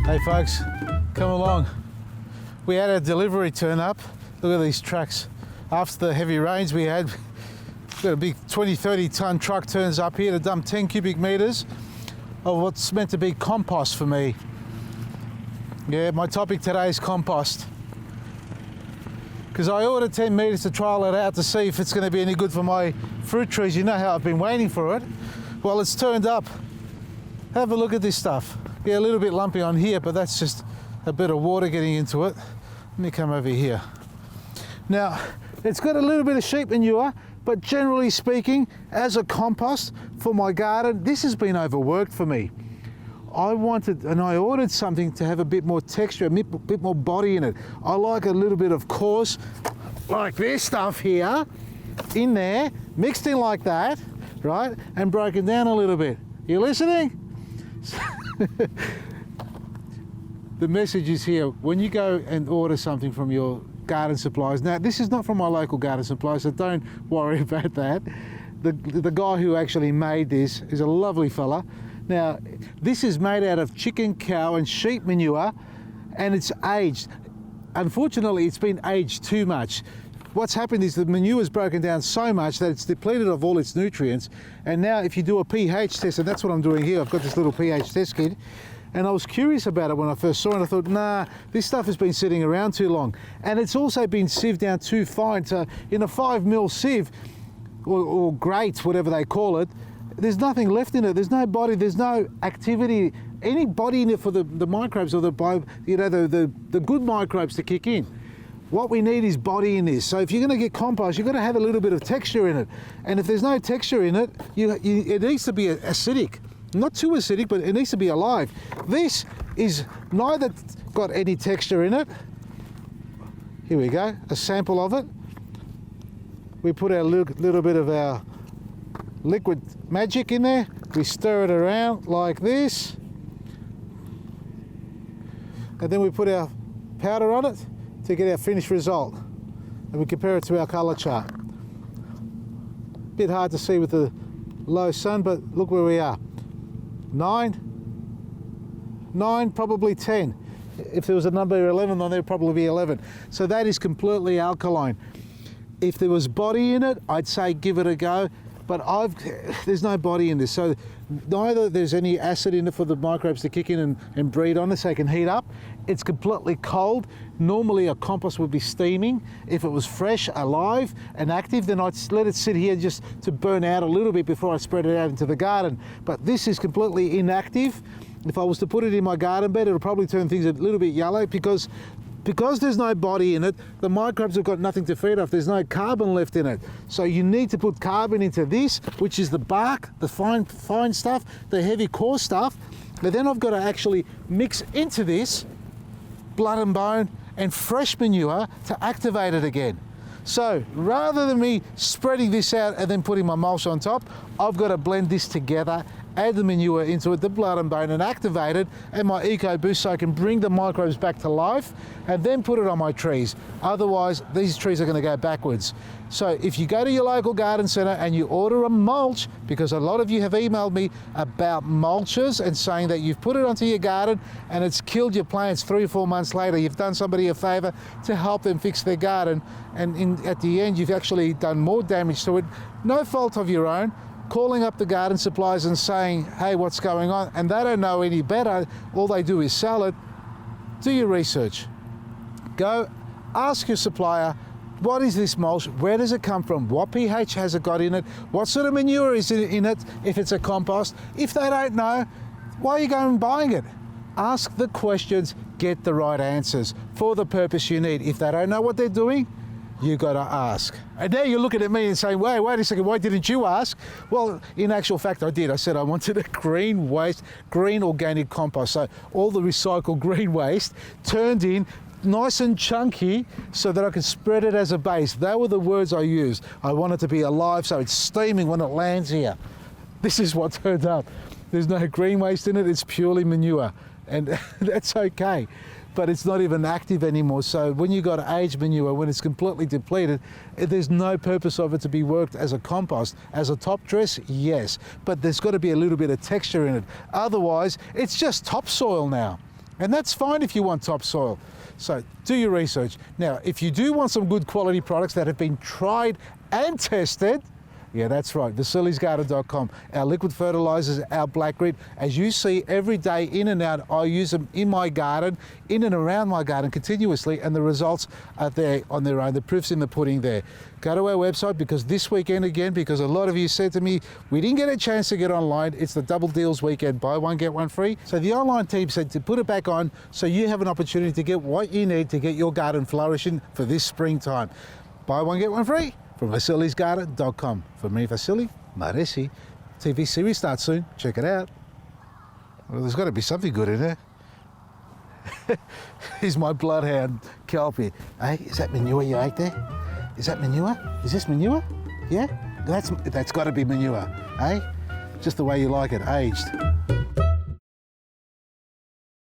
Hey folks, come along. We had a delivery turn up. Look at these tracks. After the heavy rains we had, got a big 20-30 ton truck turns up here to dump 10 cubic meters of what's meant to be compost for me. Yeah, my topic today is compost. Because I ordered 10 meters to trial it out to see if it's going to be any good for my fruit trees. You know how I've been waiting for it. Well, it's turned up. Have a look at this stuff. Yeah, a little bit lumpy on here, but that's just a bit of water getting into it. Let me come over here. Now, it's got a little bit of sheep manure, but generally speaking, as a compost for my garden, this has been overworked for me. I wanted, and I ordered something to have a bit more texture, a bit more body in it. I like a little bit of coarse, like this stuff here, in there, mixed in like that, right, and broken down a little bit. You listening? The message is here. When you go and order something from your garden supplies, now this is not from my local garden supply, so don't worry about that. The guy who actually made this is a lovely fella. Now, this is made out of chicken, cow and sheep manure, and it's aged. Unfortunately, it's been aged too much. What's happened is the manure is broken down so much that it's depleted of all its nutrients. And now if you do a pH test, and that's what I'm doing here, I've got this little pH test kit, and I was curious about it when I first saw it. I thought, nah, this stuff has been sitting around too long. And it's also been sieved down too fine. So in a 5mm sieve, or grate, whatever they call it, there's nothing left in it. There's no body, there's no activity, any body in it for the microbes or the good microbes to kick in. What we need is body in this. So if you're going to get compost, you've got to have a little bit of texture in it. And if there's no texture in it, it needs to be acidic. Not too acidic, but it needs to be alive. This is neither got any texture in it. Here we go, a sample of it. We put our little bit of our liquid magic in there. We stir it around like this. And then we put our powder on it to get our finished result, and we compare it to our colour chart. Bit hard to see with the low sun, but look where we are. 9, probably 10. If there was a number 11 on there, probably be 11. So that is completely alkaline. If there was body in it, I'd say give it a go, but there's no body in this. So neither there's any acid in it for the microbes to kick in and breed on it so they can heat up. It's completely cold. Normally a compost would be steaming. If it was fresh, alive and active, then I'd let it sit here just to burn out a little bit before I spread it out into the garden. But this is completely inactive. If I was to put it in my garden bed, it'll probably turn things a little bit yellow because there's no body in it, the microbes have got nothing to feed off. There's no carbon left in it. So you need to put carbon into this, which is the bark, the fine stuff, the heavy coarse stuff. But then I've got to actually mix into this blood and bone and fresh manure to activate it again. So rather than me spreading this out and then putting my mulch on top, I've got to blend this together, add the manure into it, the blood and bone, and activate it, and my Eco Boost so I can bring the microbes back to life and then put it on my trees. Otherwise, these trees are going to go backwards. So if you go to your local garden centre and you order a mulch, because a lot of you have emailed me about mulches and saying that you've put it onto your garden and it's killed your plants 3 or 4 months later, you've done somebody a favour to help them fix their garden, and at the end you've actually done more damage to it, no fault of your own, calling up the garden supplies and saying, hey, what's going on? And they don't know any better. All they do is sell it. Do your research. Go ask your supplier, what is this mulch? Where does it come from? What pH has it got in it? What sort of manure is in it if it's a compost? If they don't know, why are you going and buying it? Ask the questions, get the right answers for the purpose you need. If they don't know what they're doing, you got to ask. And now you're looking at me and saying, wait a second, why didn't you ask? Well, in actual fact, I did. I said I wanted a green waste, green organic compost. So all the recycled green waste turned in nice and chunky so that I could spread it as a base. They were the words I used. I want it to be alive so it's steaming when it lands here. This is what turned up. There's no green waste in it, it's purely manure. And that's okay. But it's not even active anymore. So when you got aged manure, when it's completely depleted, there's no purpose of it to be worked as a compost. As a top dress, yes, but there's got to be a little bit of texture in it. Otherwise, it's just topsoil now. And that's fine if you want topsoil. So do your research. Now, if you do want some good quality products that have been tried and tested, yeah, that's right, vasilisgarden.com. Our liquid fertilizers, our black grit, as you see every day in and out, I use them in my garden, in and around my garden continuously, and the results are there on their own. The proof's in the pudding there. Go to our website, because this weekend again, because a lot of you said to me, we didn't get a chance to get online, it's the double deals weekend, buy one, get one free. So the online team said to put it back on so you have an opportunity to get what you need to get your garden flourishing for this springtime. Buy one, get one free from vasilisgarden.com. For me, Vasily Maresi. TV series starts soon. Check it out. Well, there's got to be something good in there. Here's my bloodhound, Kelpie. Hey, is that manure you ate there? Is that manure? Is this manure? Yeah? That's got to be manure, eh? Just the way you like it, aged.